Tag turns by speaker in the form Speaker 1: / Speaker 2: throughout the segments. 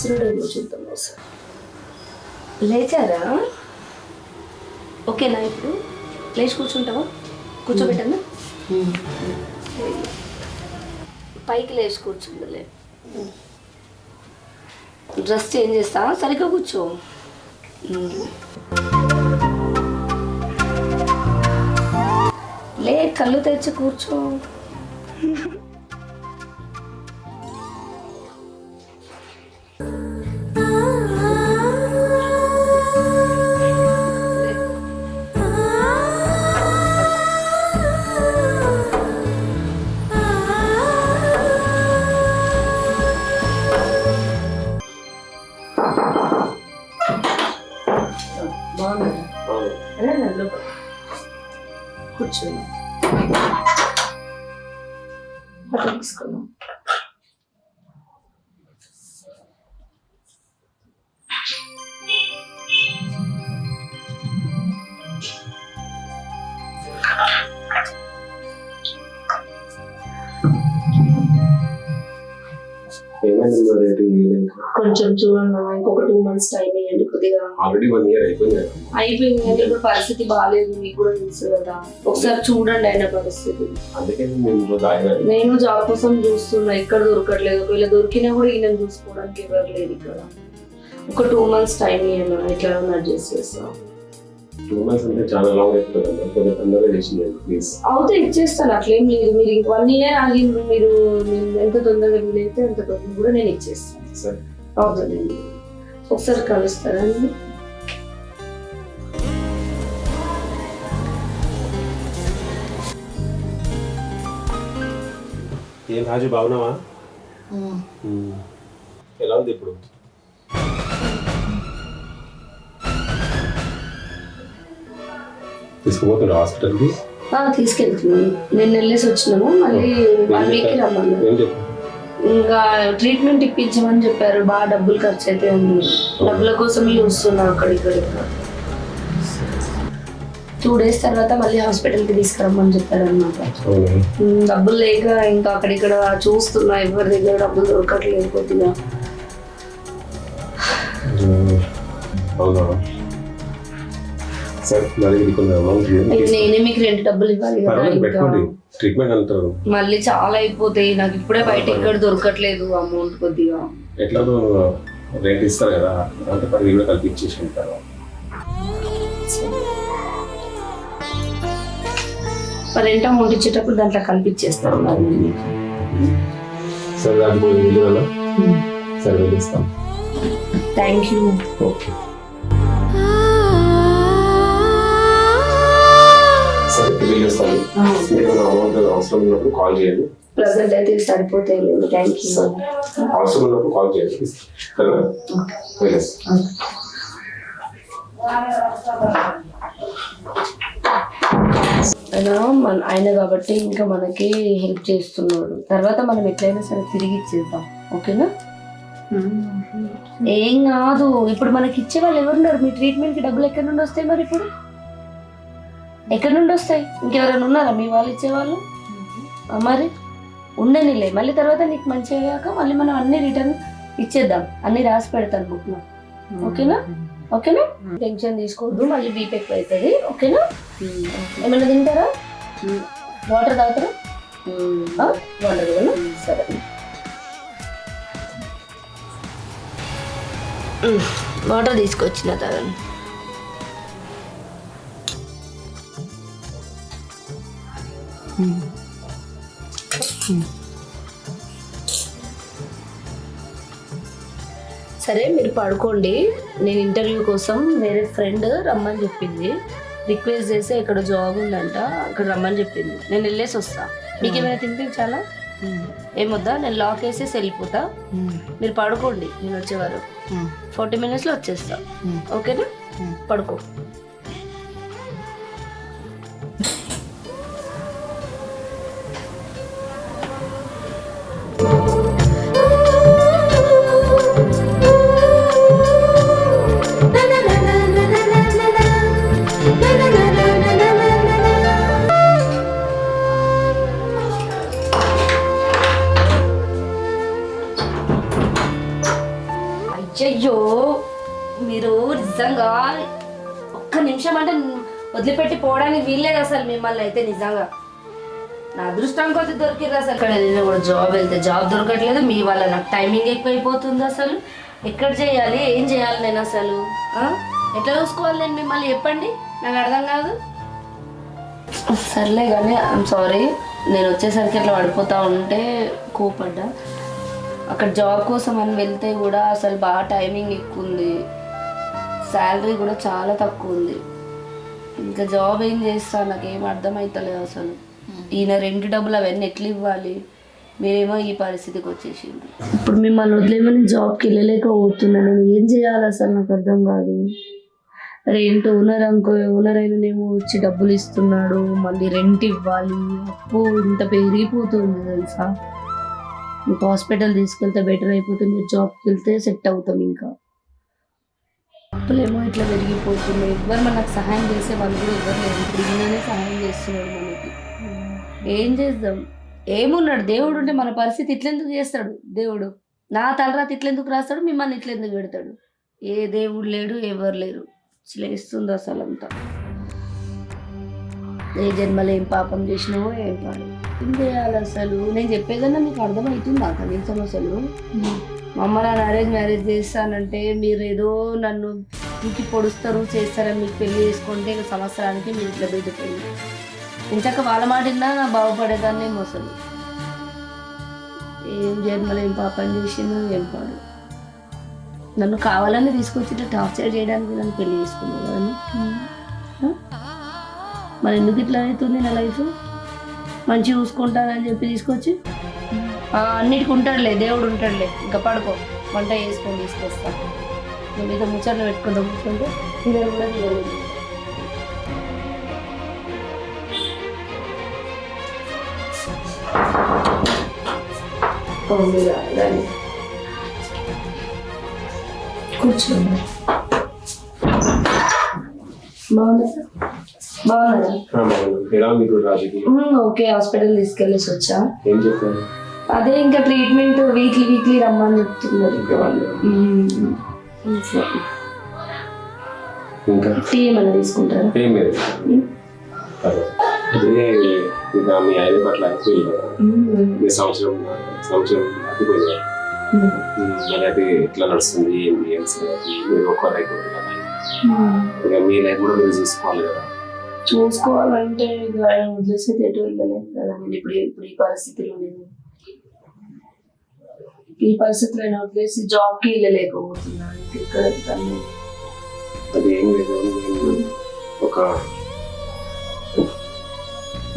Speaker 1: చేస్తున్నాడేమో చూద్దాం ఒకసారి. లేచారా? ఓకేనా ఇప్పుడు? లేచి కూర్చుంటావా? కూర్చోబెట్టన్నా? పైకి లేచి కూర్చుందిలే. డ్రెస్ చేంజ్ చేస్తా, సరిగ్గా కూర్చో. లే, కళ్ళు తెచ్చి కూర్చో. కూర్చోండి. తీసుకున్నాం. కొంచెం చూడండి, ఇంకొక 2 months టైం ఇవ్వండి కొద్దిగా.
Speaker 2: ఆల్రెడీ 1 year అయిపోయింది
Speaker 1: కానీ ఇప్పుడు పరిస్థితి బాగాలేదు, మీకు కూడా తెలుసు కదా. ఒకసారి చూడండి ఆయన పరిస్థితి. నేను జాబ్ కోసం చూస్తున్నా, ఎక్కడ దొరకట్లేదు. ఒకవేళ దొరికినా కూడా ఈయన చూసుకోవడానికి ఎవరు లేదు ఇక్కడ. ఒక 2 months టైం ఇవ్వండి, ఎట్లా అడ్జస్ట్ చేస్తాం.
Speaker 2: 2 months అంటే చాలా లాంగ్ అయిపోతుంది, కొంచెం తొందరగా చేసి ప్లీజ్.
Speaker 1: అవుతే ఇచ్చేస్తాను, అట్లేం లేదు. మీరు ఇంక 1 year ఆగి మీరు ఎంత తొందరగా వీలైతే అంత తొందరగా కూడా నేను ఇచ్చేస్తాను.
Speaker 2: సరే
Speaker 1: అవుతుందండి. ఒకసారి కలుస్తారా అండి?
Speaker 2: ఏం రాజు, బాగున్నావా? ఎలా ఉంది ఇప్పుడు? తీసుకుపోతున్నా హాస్పిటల్కి?
Speaker 1: తీసుకెళ్తున్నాను. నేను వెళ్ళేసి వచ్చినాము, మళ్ళీ 1 week రమ్మన్నా. ఇంకా ట్రీట్మెంట్ ఇప్పించమని చెప్పారు. బాగా డబ్బులు ఖర్చు అయితే అన్నారు. డబ్బుల కోసం చూస్తున్నా అక్కడిక్కడ. 2 days తర్వాత మళ్ళీ హాస్పిటల్కి తీసుకురమ్మని చెప్పారు అన్నమాట. డబ్బులు లేక ఇంకా అక్కడిక్కడ చూస్తున్నా, ఎవరి దగ్గర డబ్బులు దొరకట్లేదు కొద్దిగా. నేనే మీకు 2 డబ్బులు ఇవ్వాలి కదా.
Speaker 2: ట్రీట్మెంట్ అంటారు
Speaker 1: మళ్ళీ చాలా అయిపోతాయి నాకు. ఇప్పుడే బయట ఎక్కడ దొరకట్లేదు అమౌంట్ కొద్దిగా.
Speaker 2: ఎట్లా రేట్ ఇస్తారు కదా, అంత పని కూడా కల్పించేసి ఉంటారు.
Speaker 1: రెంట్ అమౌంట్ ఇచ్చేటప్పుడు దాంట్లో కల్పించేస్తారు.
Speaker 2: సరే సరే వెళ్ళిస్తాం.
Speaker 1: Thank you.
Speaker 2: ఓకే సరే వెళ్ళిస్తాను. మీకు అమౌంట్ అవసరం ఉన్నప్పుడు కాల్ చేయండి.
Speaker 1: ప్రెసెంట్ అయితే సరిపోతాయి. Thank you.
Speaker 2: అవసరం ఉన్నప్పుడు కాల్ చేయండి. సరేనా? వెళ్ళేస్తాను.
Speaker 1: ఆయన కాబట్టి ఇంకా మనకి హెల్ప్ చేస్తున్నాడు. తర్వాత మనం ఎట్లయినా సరే తిరిగి ఇచ్చేద్దాం. ఓకేనా? ఏం కాదు. ఇప్పుడు మనకి ఇచ్చే వాళ్ళు ఎవరున్నారు? మీ ట్రీట్మెంట్కి డబ్బులు ఎక్కడి నుండి వస్తాయి? మరి ఇప్పుడు ఎక్కడి నుండి వస్తాయి? ఇంకెవరైనా ఉన్నారా మీ వాళ్ళు ఇచ్చేవాళ్ళు? మరి ఉండనిలే. మళ్ళీ తర్వాత నీకు మంచి అయ్యాక మళ్ళీ మనం అన్ని రిటర్న్ ఇచ్చేద్దాం. అన్ని రాసి పెడతాను బుక్లో. ఓకేనా? ఓకేనా? టెన్షన్ తీసుకోవద్దు, మళ్ళీ బీపీ ఎక్కువ అవుతుంది. ఓకేనా? ఏమైనా తింటారా? వాటర్ తాగుతారా? వాటర్ కదా. సరే, వాటర్ తీసుకొచ్చిన తాగండి. సరే మీరు పడుకోండి. నేను ఇంటర్వ్యూ కోసం వేరే ఫ్రెండ్ రమ్మని చెప్పింది. రిక్వెస్ట్ చేసి ఇక్కడ జాబ్ ఉందంట, అక్కడ రమ్మని చెప్పింది. నేను వెళ్ళేసి వస్తా. మీకు ఏమైనా తినిపించాలా? ఏమొద్దా? నేను లాక్ వేసేసి వెళ్ళిపోతా. మీరు పడుకోండి, నేను వచ్చేవారు 40 minutesలో వచ్చేస్తా. ఓకేనా? పడుకో. నిమిషం అంటే వదిలిపెట్టి పోవడానికి వీల్లేదు అసలు మిమ్మల్ని అయితే నిజంగా. నా అదృష్టం కొద్ది దొరికిర్రు అసలు. ఇక్కడ నేను కూడా జాబ్ వెళ్తే జాబ్ దొరకట్లేదు, మీ వల్ల నాకు టైమింగ్ ఎక్కువైపోతుంది. అసలు ఎక్కడ చేయాలి, ఏం చేయాలి నేను అసలు ఎట్లా చూసుకోవాలి నేను మిమ్మల్ని చెప్పండి, నాకు అర్థం కాదు. సర్లే కానీ ఐఎమ్ సారీ, నేను వచ్చేసరికి అట్లా పడిపోతూ ఉంటే కోపడ్డా. అక్కడ జాబ్ కోసం అని వెళ్తే కూడా అసలు బాగా టైమింగ్ ఎక్కువ ఉంది, శాలరీ కూడా చాలా తక్కువ ఉంది. ఇంకా జాబ్ ఏం చేస్తాను నాకేం అర్థమవుతలేదు అసలు. ఈయన రెంట్ డబ్బులు అవన్నీ ఎట్లా ఇవ్వాలి, మీరేమో ఈ పరిస్థితికి వచ్చేసింది. ఇప్పుడు మిమ్మల్ని వదిలేమని జాబ్కి వెళ్ళలేకపోతున్నాను, నేను ఏం చేయాలి అసలు నాకు అర్థం కాదు. రెంట్ ఓనర్ అయిననేమో వచ్చి డబ్బులు ఇస్తున్నాడు, మళ్ళీ రెంట్ ఇవ్వాలి, అప్పు ఇంత పెరిగిపోతుంది తెలుసా. మీకు హాస్పిటల్ తీసుకెళ్తే బెటర్ అయిపోతే మీరు జాబ్కి వెళ్తే సెట్ అవుతాం. ఇంకా అప్పులేమో ఇట్లా పెరిగిపోతున్నాయి, ఎవ్వరు మనకు సహాయం చేసే వాళ్ళు కూడా ఎవ్వరు లేరు. ఇప్పుడు ఈయననే సహాయం చేస్తున్నాడు మనకి, ఏం చేద్దాం. ఏమున్నాడు దేవుడు ఉంటే మన పరిస్థితి ఇట్లెందుకు చేస్తాడు దేవుడు? నా తలరాత ఇట్లెందుకు రాస్తాడు, మిమ్మల్ని ఇట్లెందుకు పెడతాడు? ఏ దేవుడు లేడు, ఎవరు లేరు. లేస్తుంది అసలు అంతా. ఏ జన్మలో ఏం పాపం చేసినావో ఏం పాడు, ఏం చేయాలి అసలు. నేను చెప్పేదన్నా మీకు అర్థమవుతుందా కనీసం అసలు? మా అమ్మ నాన్న అరేంజ్ మ్యారేజ్ చేస్తానంటే మీరు ఏదో నన్ను ఇంటికి పొడుస్తారు చేస్తారని మీకు పెళ్లి చేసుకుంటే ఇక సంవత్సరానికి మీరు ఇట్లా పెట్టుకోండి. ఇంచక్క వాళ్ళ మాట విన్నా బాగుపడేదాన్ని ఏమో అసలు. ఏం జన్మలో ఏం పాపం చేసినా ఏం పాడు. నన్ను కావాలని తీసుకొచ్చి ఇట్లా టార్చర్ చేయడానికి నన్ను పెళ్లి చేసుకున్నాను కదా. మరి ఎందుకు ఇట్లా అవుతుంది నా లైఫ్? మంచిగా చూసుకుంటానని చెప్పి తీసుకొచ్చి అన్నిటికి ఉంటాడులే దేవుడు ఉంటాడులే, ఇంకా పడుకో వంట చేసుకొని తీసుకొస్తా. నువ్వు మీద ముచ్చట్లు పెట్టుకుంటా కూర్చుంటే పిల్లలు కూడా తెలియదు. కూర్చోండి. ఓకే, హాస్పిటల్ తీసుకెళ్ళేసి వచ్చా. అదే ఇంకా ట్రీట్మెంట్ వీక్లీ రమ్మని చెప్తున్నారు వాళ్ళు. టీ ఏమైనా తీసుకుంటారా?
Speaker 2: మీ ఆయన పట్ల సంవత్సరం మరి అది ఎట్లా నడుస్తుంది, మీరు ఒక్కరైపోతుంది, మీ లైఫ్ కూడా మీరు చూసుకోవాలి కదా.
Speaker 1: చూసుకోవాలంటే ఇక ఆయన వదిలేసి ఎటు వెళ్ళలేదు కదా. నేను ఇప్పుడు ఈ పరిస్థితిలో నేను వదిలేసి జాబ్కి వెళ్ళలేకపోతున్నాను. ఇక్కడ
Speaker 2: అది ఏం లేదు, నేను ఒక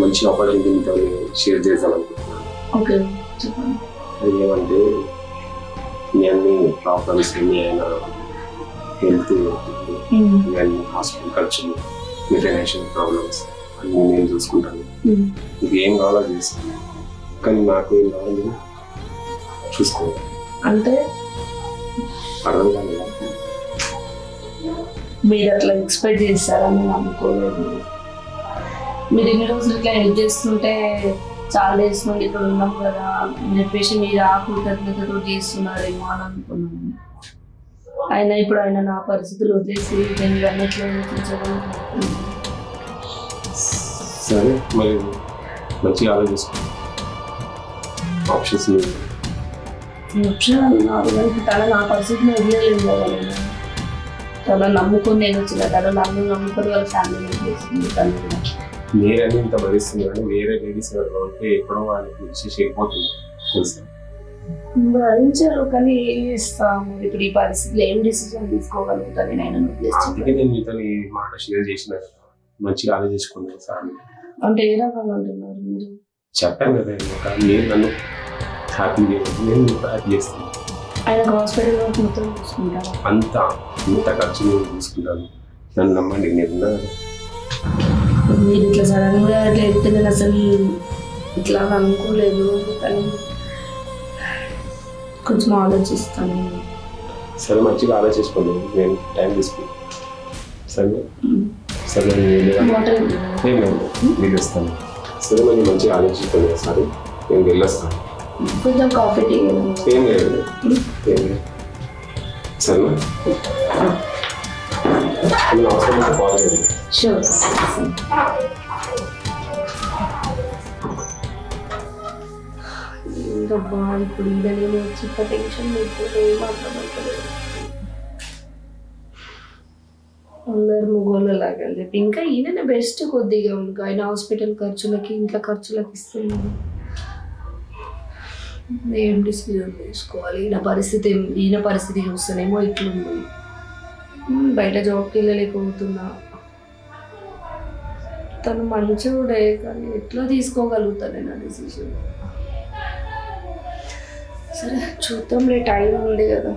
Speaker 2: మంచి ఆపర్చునిటీతో షేర్ చేద్దామనుకుంటున్నాను.
Speaker 1: ఓకే చెప్పండి.
Speaker 2: అది ఏమంటే మీ అన్ని ప్రాబ్లమ్స్, మీ ఆయన హెల్త్, మీ అన్ని హాస్పిటల్ ఖర్చులు, మీ ఫైనాన్షియల్ ప్రాబ్లమ్స్ అన్నీ నేను చూసుకుంటాను. మీకు ఏం కావాలో చేస్తాను, కానీ నాకు ఏం కావాలి చూసుకోవాలి.
Speaker 1: అంటే
Speaker 2: అర్థం కాలేదా?
Speaker 1: మీరు అట్లా ఎక్స్పెక్ట్ చేస్తారని నేను అనుకోలేదు. మీరు ఎన్ని రోజులు ఇట్లా హెల్ప్ చేస్తుంటే చాలా డేస్ నుండి ఇక్కడ ఉన్నాం కదా అని చెప్పేసి మీరు ఆ కృతజ్ఞతతో చేస్తున్నారేమో అని అనుకున్నాను. అయినా ఇప్పుడు ఆయన నా పరిస్థితులు వదిలేసి నేను అన్నిట్లో చూపించగలుగుతున్నాను.
Speaker 2: సరే, మరి మంచిగా ఆలోచిస్తాను. ఆప్షన్స్
Speaker 1: తన నా పరిస్థితిని వదిలేదు కదా. నేను తన నమ్ముకొని నేను వచ్చిన తను నన్ను నమ్ముకొని వాళ్ళ ఫ్యామిలీ చేస్తుంది. తను
Speaker 2: మీరన్నీ ఇంత భరిస్తుంది, కానీ వేరే లేడీస్ ఎవరు ఉంటే ఎప్పుడో వాళ్ళకి విశేష అయిపోతుంది తెలుసా.
Speaker 1: భరించారు కానీ ఏం చేస్తాము ఇప్పుడు ఈ పరిస్థితిలో ఏం డిసిజన్ తీసుకోగలుగుతాను నేను ఆయన.
Speaker 2: అందుకే నేను మీతో ఈ మాట షేర్ చేసిన కదా, మంచిగా ఆలోచించుకున్నాను సార్.
Speaker 1: అంటే ఏ రకంగా అంటున్నారు మీరు?
Speaker 2: చెప్పాను కదా, నేను నన్ను హ్యాపీ నేను హ్యాపీ చేస్తాను.
Speaker 1: ఆయన హాస్పిటల్ మొత్తం చూసుకుంటాను,
Speaker 2: అంత ఖర్చు నేను చూసుకుంటాను. నన్ను నమ్మండి, నేను
Speaker 1: మీరు ఇట్లా సడన్ గా అట్లా చెప్తే నేను అసలు ఇట్లా అనుకోలేదు. కానీ కొంచెం ఆలోచిస్తాను.
Speaker 2: సరే, మంచిగా ఆలోచించుకోండి, నేను టైం తీసుకుంటాను. సరే సరే, నేను ఇస్తాను. సరే, మరి మంచిగా ఆలోచించుకోండి. సరే, నేను వెళ్ళొస్తాను.
Speaker 1: కొంచెం కాఫీ టీ
Speaker 2: ఏం లేదు, సరేనా? ఏమైనా అవసరం ఉంటే కాల్ చేయండి.
Speaker 1: షూర్. ఏంటబ్బా ఇప్పుడు ఈడనేమో వచ్చి టెన్షన్ లేకపోతే ఏమాత్రం అవుతలేదు. అందరు మగోళ్ళలాగా అని చెప్పి ఇంకా ఈయననే బెస్ట్ కొద్దిగా ఇంకా ఆయన హాస్పిటల్ ఖర్చులకి ఇంట్లో ఖర్చులకి ఇస్తున్నాడు. ఏం డిసిజన్ తీసుకోవాలి? ఈయన పరిస్థితి చూస్తేనేమో ఇట్లుంది. బయట జాబ్కి వెళ్ళలేకపోతున్నా. తను మంచోడే కానీ ఎట్లా తీసుకోగలుగుతాను నేను ఆ డిసిజన్. సరే చూద్దాంలే, టైం ఉంది కదా.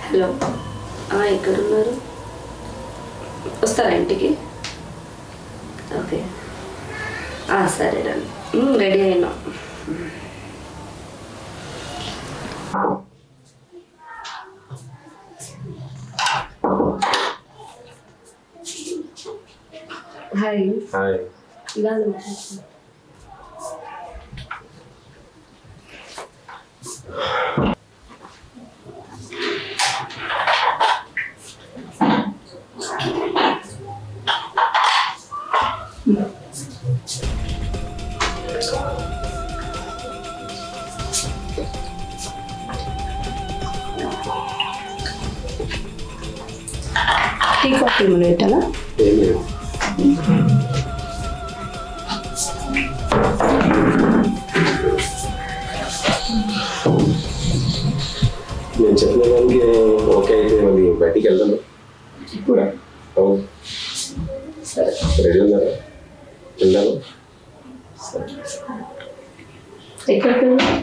Speaker 1: హలో, ఎక్కడున్నారు? వస్తారా ఇంటికి? ఓకే, సరే రండి. రెడీ అయినా. హాయ్.
Speaker 2: హాయ్.
Speaker 1: ఇలా టీ కాఫీ ఏమైనా పెట్టాలా?
Speaker 2: ఏం లేదు. నేను చెప్పిన దానికి ఓకే అయితే మళ్ళీ బయటికి వెళ్దాము.
Speaker 1: ఇప్పుడు
Speaker 2: అవును.
Speaker 1: సరే,
Speaker 2: రెడీ ఉన్నారా? వెళ్దాము.
Speaker 1: ఎక్కడికి వెళ్దాం?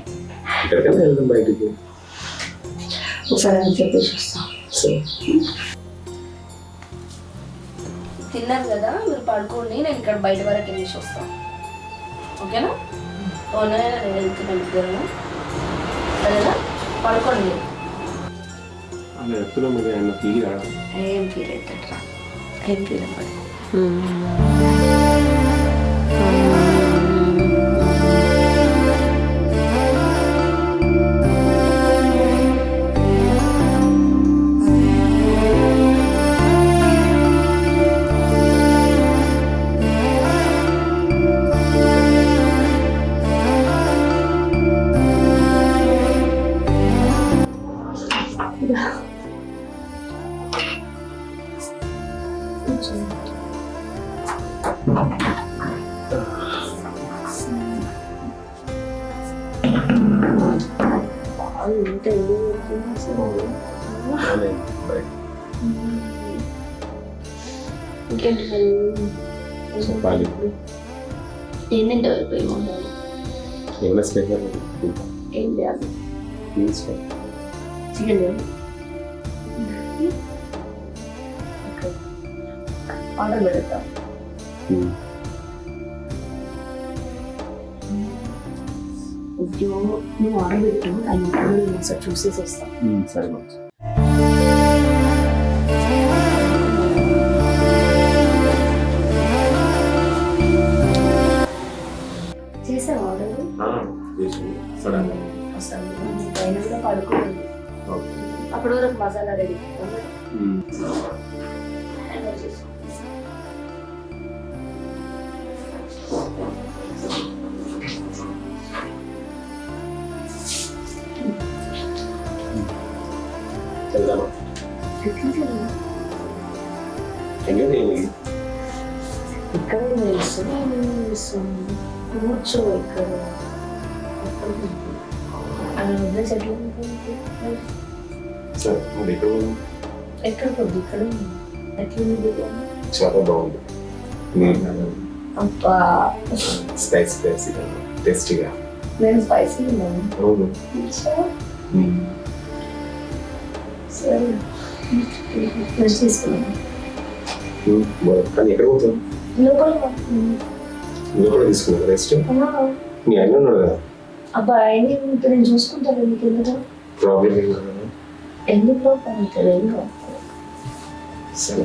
Speaker 2: ఎక్కడికైనా వెళ్దాం బయటికి.
Speaker 1: ఒకసారి అని చెప్పేసి వస్తాం.
Speaker 2: సరే.
Speaker 1: తిన్నారు కదా, మీరు పడుకోండి, నేను ఇక్కడ బయట వరకు వెళ్ళేసి వస్తాను. ఓకేనా? ఓనే నేను వెళ్తున్నాను ఇద్దరు. సరేనా? పడుకోండి.
Speaker 2: అలా చెప్తున్నాం మీరు ఏమన్నా ఫీల్ కావడం?
Speaker 1: ఏం ఫీల్ అవుతాడు? ఏం ఫీల్ అవ్వదు. ఇంకేంటి
Speaker 2: చెప్పాలి.
Speaker 1: ఏం తింటావు? అయిపోయి ఉండాలి.
Speaker 2: ఏమైనా స్పెషల్
Speaker 1: ఏం చేయాలి? చికెన్ చేయాలి. ఆర్డర్ పెడతా. నువ్వు ఆర్డర్ పెట్టు, ఆయన ఒకసారి చూసేసి వస్తాను.
Speaker 2: సరే మంచి.
Speaker 1: చేసావు ఆర్డర్?
Speaker 2: సడన్
Speaker 1: పైన కూడా పడుకోండి. అప్పటి వరకు మసాలా రెడీ.
Speaker 2: వెళ్దామా?
Speaker 1: ఇక్కడ కూర్చో. ఇక్కడ
Speaker 2: సరే, మరి
Speaker 1: ఎక్కడ కొద్ది ఇక్కడ ఎట్లుంది బిర్యానీ?
Speaker 2: చాలా బాగుంది.
Speaker 1: అబ్బా,
Speaker 2: స్పైసీ స్పైసీగా టేస్టీగా.
Speaker 1: నేను స్పైసీ ఉన్నాను.
Speaker 2: అవును.
Speaker 1: సరే, నేను తీసుకున్నాను.
Speaker 2: కానీ ఎక్కడ పోతాం? లోపల తీసుకున్నాను రెస్ట్. మీ ఆయన ఉన్నాడు కదా?
Speaker 1: అబ్బా, ఆయన ఇప్పుడు నేను చూసుకుంటాను. మీకు ఎందుకు
Speaker 2: ప్రాబ్లం ఏం కదా?
Speaker 1: ఎందుకు లోపల?
Speaker 2: సరే.